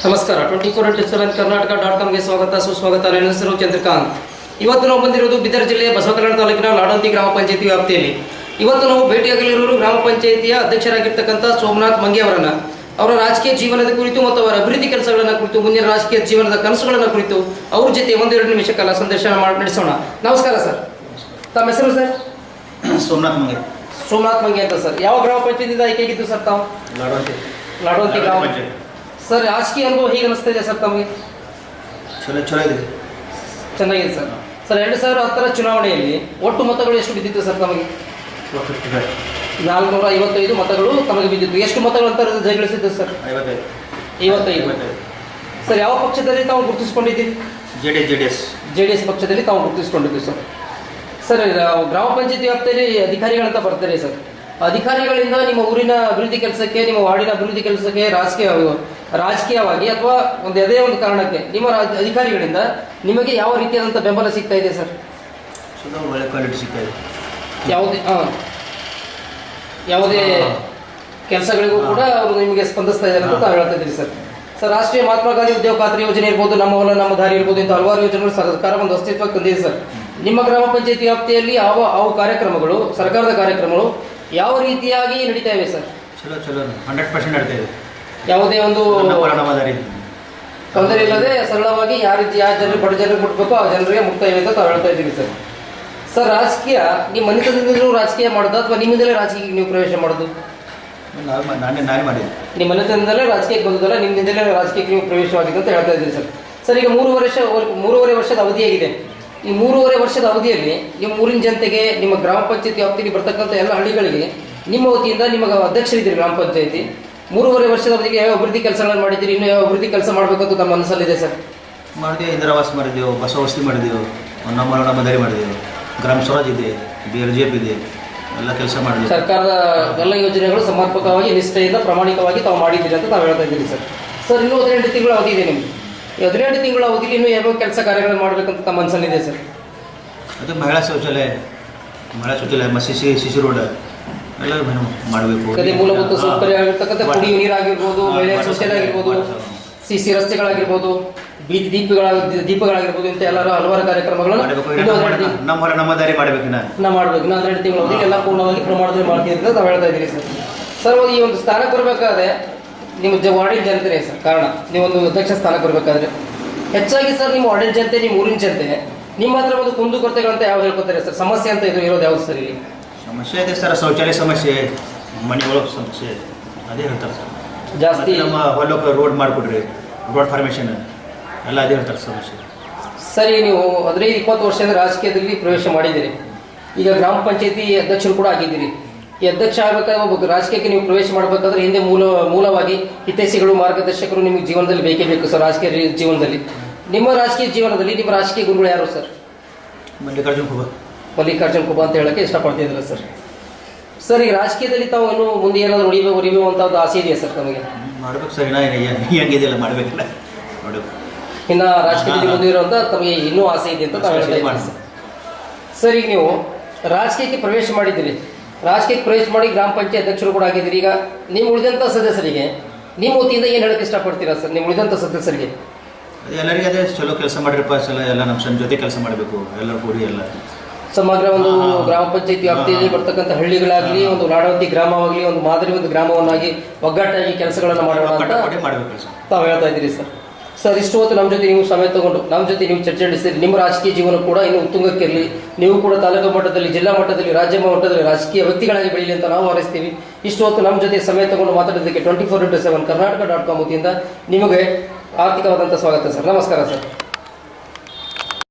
ನಮಸ್ಕಾರ 24x7 ಕರ್ನಾಟಕ.comಗೆ ಸ್ವಾಗತ ಸುಸ್ವಾಗತ. ನನ್ನ ಹೆಸರು ಚಂದ್ರಕಾಂತ್. ಇವತ್ತು ನಾವು ಬಂದಿರೋದು ಬೀದರ್ ಜಿಲ್ಲೆಯ ಬಸವಕಲ್ಯಾಣ ತಾಲೂಕಿನ ಲಾಡಂತಿ ಗ್ರಾಮ ಪಂಚಾಯತಿ ವ್ಯಾಪ್ತಿಯಲ್ಲಿ. ಇವತ್ತು ನಾವು ಭೇಟಿಯಾಗಲಿರುವರು ಗ್ರಾಮ ಪಂಚಾಯತಿಯ ಅಧ್ಯಕ್ಷರಾಗಿರ್ತಕ್ಕಂಥ ಸೋಮನಾಥ್ ಮಂಗೆ ಅವರನ್ನ. ಅವರ ರಾಜಕೀಯ ಜೀವನದ ಕುರಿತು ಮತ್ತು ಅವರ ಅಭಿವೃದ್ಧಿ ಕೆಲಸಗಳನ್ನು ಕುರಿತು, ಮುಂದಿನ ರಾಜಕೀಯ ಜೀವನದ ಕನಸುಗಳನ್ನು ಕುರಿತು ಅವ್ರ ಜೊತೆ ಒಂದೆರಡು ನಿಮಿಷ ಕಾಲ ಸಂದರ್ಶನ ನಡೆಸೋಣ. ನಮಸ್ಕಾರ ಸರ್, ತಮ್ಮ ಹೆಸರು ಸರ್? ಸೋಮನಾಥ್ ಮಂಗೆ. ಸೋಮನಾಥ್ ಮಂಗೆ ಅಂತ ಸರ್. ಯಾವ ಗ್ರಾಮ ಪಂಚಾಯತಿಯಿಂದ ಆಯ್ಕೆಯಾಗಿದ್ದು ಸರ್ ತಾವು? ಲಾಡಂತಿ ಗ್ರಾಮ ಪಂಚಾಯತ್. ಸರ್, ರಾಜಕೀಯ ಅನುಭವ ಹೇಗೆ ಅನಿಸ್ತಾ ಇದೆ ಸರ್ ತಮಗೆ? ಚಲೋ ಇದೆ, ಚೆನ್ನಾಗಿದೆ ಸರ್. ಸರ್, 2010 ಚುನಾವಣೆಯಲ್ಲಿ ಒಟ್ಟು ಮತಗಳು ಎಷ್ಟು ಬಿದ್ದಿತ್ತು ಸರ್ ತಮಗೆ? 455 ಮತಗಳು ತಮಗೆ ಬಿದ್ದಿತ್ತು. ಎಷ್ಟು ಮತಗಳು ಅಂತ ಜಯಗಳಿಸಿದ್ದು ಸರ್? 55. ಸರ್, ಯಾವ ಪಕ್ಷದಲ್ಲಿ ತಾವು ಗುರುತಿಸಿಕೊಂಡಿದ್ದೀರಿ? ಜೆಡಿಎಸ್ ಪಕ್ಷದಲ್ಲಿ ತಾವು ಗುರುತಿಸಿಕೊಂಡಿದ್ದೀವಿ ಸರ್. ಸರ್, ಗ್ರಾಮ ಪಂಚಾಯತಿ ವ್ಯಾಪ್ತಿಯಲ್ಲಿ ಅಧಿಕಾರಿಗಳಂತ ಬರ್ತಾರೆ ಸರ್. ಅಧಿಕಾರಿಗಳಿಂದ ನಿಮ್ಮ ಊರಿನ ಅಭಿವೃದ್ಧಿ ಕೆಲಸಕ್ಕೆ, ನಿಮ್ಮ ವಾರ್ಡಿನ ಅಭಿವೃದ್ಧಿ ಕೆಲಸಕ್ಕೆ ರಾಜಕೀಯವಾಗಿ ಅಥವಾ ಯಾವುದೇ ಒಂದು ಕಾರಣಕ್ಕೆ ನಿಮ್ಮ ಅಧಿಕಾರಿಗಳಿಂದ ನಿಮಗೆ ಯಾವ ರೀತಿಯಾದಂಥ ಬೆಂಬಲ ಸಿಗ್ತಾ ಇದೆ ಸರ್? ಒಳ್ಳೆ ಕ್ವಾಲಿಟಿ ಸಿಗ್ತಾ ಇದೆ. ಯಾವುದೇ ಕೆಲಸಗಳಿಗೂ ಕೂಡ ಅವರು ನಿಮಗೆ ಸ್ಪಂದಿಸ್ತಾ ಇದ್ದಾರೆ ಅಂತ ತಾವು ಹೇಳ್ತಾ ಇದ್ದೀರಿ ಸರ್. ಸರ್, ರಾಷ್ಟ್ರೀಯ ಮಹಾತ್ಮ ಗಾಂಧಿ ಉದ್ಯೋಗ ಖಾತ್ರಿ ಯೋಜನೆ ಇರ್ಬೋದು, ನಮ್ಮ ಹೊಲ ನಮ್ಮ ದಾರಿ ಇರ್ಬೋದು, ಇಂಥ ಹಲವಾರು ಯೋಜನೆಗಳು ಸರ್ಕಾರ ಒಂದು ಅಸ್ತಿತ್ವಕ್ಕೆ ತಂದಿದೆ ಸರ್. ನಿಮ್ಮ ಗ್ರಾಮ ಪಂಚಾಯತಿ ವ್ಯಾಪ್ತಿಯಲ್ಲಿ ಯಾವ ಕಾರ್ಯಕ್ರಮಗಳು, ಸರ್ಕಾರದ ಕಾರ್ಯಕ್ರಮಗಳು ಯಾವ ರೀತಿಯಾಗಿ ನಡೀತಾ ಇವೆ ಸರ್? ಚಲೋ 100% ನಡೀತಾ ಇದೆ. ಯಾವುದೇ ಒಂದು ತೊಂದರೆ ಇಲ್ಲದೆ ಸರಳವಾಗಿ ಯಾವ ಜನರಿಗೆ ಬಡ ಜನರಿಗೆ ಮುಟ್ಬೇಕು ಆ ಜನರಿಗೆ ಮುಕ್ತ ಇವೆ ಅಂತ ತಾವು ಹೇಳ್ತಾ ಇದ್ದೀವಿ ಸರ್. ಸರ್, ರಾಜಕೀಯ ನಿಮ್ಮ ಮನೆತನದಿಂದಲೂ ರಾಜಕೀಯ ಮಾಡೋದು ಅಥವಾ ನಿಮ್ಮಿಂದಲೇ ರಾಜಕೀಯಕ್ಕೆ ನೀವು ಪ್ರವೇಶ ಮಾಡೋದು? ನಾನೇ ಮಾಡಿದ್ದೆ. ನಿಮ್ಮ ಮನೆತನದಲ್ಲೇ ರಾಜಕೀಯಕ್ಕೆ ಬಂದದಲ್ಲ, ನಿಮ್ಮಿಂದಲೇ ರಾಜಕೀಯಕ್ಕೆ ನೀವು ಪ್ರವೇಶವಾಗಿದೆ ಅಂತ ಹೇಳ್ತಾ ಇದ್ದೀರಿ ಸರ್. ಸರ್, ಈಗ 3 ವರ್ಷದ ಅವಧಿಯಾಗಿದೆ. ಈ 3.5 ವರ್ಷದ ಅವಧಿಯಲ್ಲಿ ನಿಮ್ಮ ಊರಿನ ಜನತೆಗೆ, ನಿಮ್ಮ ಗ್ರಾಮ ಪಂಚಾಯತಿ ವ್ಯಾಪ್ತಿಯಲ್ಲಿ ಬರ್ತಕ್ಕಂಥ ಎಲ್ಲ ಹಳ್ಳಿಗಳಿಗೆ ನಿಮ್ಮ ವತಿಯಿಂದ ನಿಮ್ಮ ಅಧ್ಯಕ್ಷರಿದ್ದೀರಿ ಗ್ರಾಮ ಪಂಚಾಯತಿ. 3.5 ವರ್ಷದ ಅವಧಿಗೆ ಯಾವ ಅಭಿವೃದ್ಧಿ ಕೆಲಸಗಳನ್ನು ಮಾಡಿದ್ದೀರಿ? ಇನ್ನೂ ಯಾವ ಅಭಿವೃದ್ಧಿ ಕೆಲಸ ಮಾಡಬೇಕಂತ ತಮ್ಮ ಮನಸ್ಸಲ್ಲಿದೆ ಸರ್? ಮಾಡಿದೆವು, ಇಂದಿರಾವಾಸ ಮಾಡಿದೆವು, ಬಸ ವಸತಿ ಮಾಡಿದೆವು, ನಮ್ಮ ದಾರಿ ಮಾಡಿದೆವು, ಗ್ರಾಮ ಸ್ವರಾಜ್ ಇದೆ, BJP ಇದೆ, ಎಲ್ಲ ಕೆಲಸ ಮಾಡಿದ್ವಿ. ಸರ್ಕಾರದ ಎಲ್ಲ ಯೋಜನೆಗಳು ಸಮರ್ಪಕವಾಗಿ, ನಿಷ್ಠೆಯಿಂದ, ಪ್ರಾಮಾಣಿಕವಾಗಿ ತಾವು ಮಾಡಿದ್ದೀರಿ ಅಂತ ತಾವು ಹೇಳ್ತಾ ಇದ್ದೀರಿ ಸರ್. ಸರ್, ಇನ್ನೂ 18 ತಿಂಗಳ ಅವಧಿ ಇದೆ ನಿಮಗೆ. ಈ 18 ತಿಂಗಳ ಅವಧಿಯಲ್ಲಿ ಇನ್ನೂ ಯಾವ ಕೆಲಸ ಕಾರ್ಯಗಳನ್ನು ಮಾಡಬೇಕಂತ ತಮ್ಮ ಮನಸ್ಸಲ್ಲಿದೆ ಸರ್? ಅದು ಮಹಿಳಾ ಶೌಚಾಲಯ, ಸಿಸಿ ರೋಡ್ ಎಲ್ಲ ಮಾಡಬೇಕು. ಅದೇ ಮೂಲಭೂತ ಸೌಕರ್ಯ ಆಗಿರ್ತಕ್ಕಂಥ ಕುಡಿಯುವ ನೀರಾಗಿರ್ಬೋದು, ಮಹಿಳಾ ಶೌಚಾಲಯ ಆಗಿರ್ಬೋದು, ಸಿಸಿ ರಸ್ತೆಗಳಾಗಿರ್ಬೋದು, ಬೀದಿ ದೀಪಗಳಾಗಿರ್ಬೋದು, ಇಂಥ ಎಲ್ಲ ಹಲವಾರು ಕಾರ್ಯಕ್ರಮಗಳನ್ನು ನಮ್ಮ ದಾರಿ ಮಾಡಬೇಕು. ನಾವು ಮಾಡಬೇಕು. ಇನ್ನು 18 ತಿಂಗಳ ಅವಧಿಗೆ ಎಲ್ಲ ಪೂರ್ಣವಾಗಿ ಪ್ರಮಾಣದಲ್ಲಿ ಮಾಡ್ತೀವಿ ಅಂತ ತಾವು ಹೇಳ್ತಾ ಇದ್ದೀರಿ ಸರ್. ಸರ್, ಈ ಒಂದು ಸ್ಥಾನಕ್ಕೆ ಬರಬೇಕಾದ್ರೆ ನಿಮ್ಮ ವಾರ್ಡಿನ ಜನತೆ ಸರ್ ಕಾರಣ. ನೀವೊಂದು ಅಧ್ಯಕ್ಷ ಸ್ಥಾನಕ್ಕೆ ಬರಬೇಕಾದ್ರೆ ಹೆಚ್ಚಾಗಿ ಸರ್ ನಿಮ್ಮ ವಾರ್ಡಿನ ಜನತೆ, ನಿಮ್ಮ ಊರಿನ ಜನತೆ ನಿಮ್ಮ ಹತ್ರ ಒಂದು ಕುಂದುಕೊರತೆಗಳಂತ ಯಾವ ಹೇಳ್ಕೊತಾರೆ ಸರ್? ಸಮಸ್ಯೆ ಅಂತ ಇರೋದು ಯಾವ್ದು ಸರ್? ಇಲ್ಲಿ ಸಮಸ್ಯೆ ಇದೆ ಸರ್, ಶೌಚಾಲಯ ಸಮಸ್ಯೆ, ಮನೆ ಒಳಗೆ ಸಮಸ್ಯೆ, ಅದೇ ಹೇಳ್ತಾರೆ ಸರ್ ಜಾಸ್ತಿ. ನಮ್ಮ ಹೊಲಕ್ಕೆ ರೋಡ್ ಮಾಡಿಕೊಡ್ರಿ, ರೋಡ್ ಫಾರ್ಮೇಷನ್ ಎಲ್ಲ ಅದೇ ಹೇಳ್ತಾರೆ ಸಮಸ್ಯೆ. ಸರಿ, ನೀವು 15-20 ವರ್ಷದಿಂದ ರಾಜಕೀಯದಲ್ಲಿ ಪ್ರವೇಶ ಮಾಡಿದ್ದೀರಿ. ಈಗ ಗ್ರಾಮ ಪಂಚಾಯತಿ ಅಧ್ಯಕ್ಷರು ಕೂಡ ಆಗಿದ್ದೀರಿ. ಈ ಅಧ್ಯಕ್ಷ ಆಗಬೇಕಾದ್ರೆ ಒಬ್ಬ ರಾಜಕೀಯಕ್ಕೆ ನೀವು ಪ್ರವೇಶ ಮಾಡಬೇಕಾದ್ರೆ ಹಿಂದೆ ಮೂಲವಾಗಿ ಹಿತೈಷಿಗಳು, ಮಾರ್ಗದರ್ಶಕರು ನಿಮಗೆ ಜೀವನದಲ್ಲಿ ಬೇಕೇ ಬೇಕು ಸರ್. ರಾಜಕೀಯ ಜೀವನದಲ್ಲಿ ನಿಮ್ಮ ರಾಜಕೀಯ ಜೀವನದಲ್ಲಿ ನಿಮ್ಮ ರಾಜಕೀಯ ಗುರುಗಳು ಯಾರು ಸರ್? ಮಲ್ಲಿಕಾರ್ಜುನ್ ಖುಬಾ ಅಂತ ಹೇಳಕ್ಕೆ ಇಷ್ಟಪಡ್ತಿದ್ರು ಸರ್. ಸರ್, ಈ ರಾಜಕೀಯದಲ್ಲಿ ತಾವು ಇನ್ನೂ ಮುಂದೆ ಏನಾದರೂ ಉಳಿಬೇಕು ಅಂತ ಒಂದು ಆಸೆ ಇದೆಯಾ ಸರ್ ತಮಗೆ? ಮಾಡ್ಬೇಕು ಸರ್, ಹೆಂಗಿದೆಯಲ್ಲ ಮಾಡಬೇಕಿಲ್ಲ, ನೋಡಬೇಕು. ಇನ್ನು ರಾಜಕೀಯದಲ್ಲಿ ಮುಂದಿರುವಂಥ ತಮಗೆ ಇನ್ನೂ ಆಸೆ ಇದೆ ಅಂತ ತಾವು ಹೇಳ್ತಾ ಇದ್ದೀರಿ ಸರ್. ಸರ್, ಈಗ ನೀವು ರಾಜಕೀಯಕ್ಕೆ ಪ್ರವೇಶ ಮಾಡಿದ್ದೀರಿ. ರಾಜಕೀಯಕ್ಕೆ ಪ್ರವೇಶ ಮಾಡಿ ಗ್ರಾಮ ಪಂಚಾಯತ್ ಅಧ್ಯಕ್ಷರು ಕೂಡ ಆಗಿದ್ದೀರಿ. ಈಗ ನಿಮ್ಮ ಉಳಿದಂಥ ಸದಸ್ಯರಿಗೆ ನಿಮ್ಮ ವತಿಯಿಂದ ಏನು ಹೇಳಕ್ಕೆ ಇಷ್ಟಪಡ್ತೀರಾ ಸರ್? ನಿಮ್ಮ ಉಳಿದಂಥ ಸದಸ್ಯರಿಗೆ ಎಲ್ಲರಿಗೆ ಅದೇ ಚಲೋ ಕೆಲಸ ಮಾಡಿರಪ್ಪ ಸಲ, ಎಲ್ಲ ನಮ್ಮ ಜೊತೆ ಕೆಲಸ ಮಾಡಬೇಕು, ಎಲ್ಲರೂ ಕೂಡಿ ಎಲ್ಲ ಸಮಗ್ರ ಒಂದು ಗ್ರಾಮ ಪಂಚಾಯತಿ ವ್ಯಾಪ್ತಿಯಲ್ಲಿ ಬರ್ತಕ್ಕಂಥ ಹಳ್ಳಿಗಳಾಗಲಿ, ಒಂದು ಲಾಡಂತಿ ಗ್ರಾಮವಾಗಲಿ, ಒಂದು ಮಾದರಿ ಒಂದು ಗ್ರಾಮವನ್ನಾಗಿ ಒಗ್ಗಟ್ಟಾಗಿ ಕೆಲಸಗಳನ್ನು ಮಾಡೋಣ ಅಂತ ತಾವು ಹೇಳ್ತಾ ಇದ್ದೀರಿ ಸರ್. ಸರ್, ಇಷ್ಟು ಹೊತ್ತು ನಮ್ಮ ಜೊತೆ ನೀವು ಸಮಯ ತಗೊಂಡು ನಮ್ಮ ಜೊತೆ ನೀವು ಚರ್ಚೆ ನಡೆಸಿದ್ರಿ. ನಿಮ್ಮ ರಾಜಕೀಯ ಜೀವನ ಕೂಡ ಇನ್ನು ಉತ್ತುಂಗಕ್ಕಿರಲಿ, ನೀವು ಕೂಡ ತಾಲೂಕು ಮಟ್ಟದಲ್ಲಿ, ಜಿಲ್ಲಾ ಮಟ್ಟದಲ್ಲಿ, ರಾಜ್ಯ ಮಟ್ಟದಲ್ಲಿ ರಾಜಕೀಯ ವ್ಯಕ್ತಿಗಳಾಗಿ ಬೆಳೀಲಿ ಅಂತ ನಾವು ಹಾರೈಸ್ತೀವಿ. ಇಷ್ಟು ಹೊತ್ತು ನಮ್ಮ ಜೊತೆ ಸಮಯ ತಗೊಂಡು ಮಾತಾಡೋದಕ್ಕೆ 24x7 ಕರ್ನಾಟಕ.com ವತಿಯಿಂದ ನಿಮಗೆ ಆರ್ಥಿಕವಾದಂಥ ಸ್ವಾಗತ ಸರ್. ನಮಸ್ಕಾರ ಸರ್.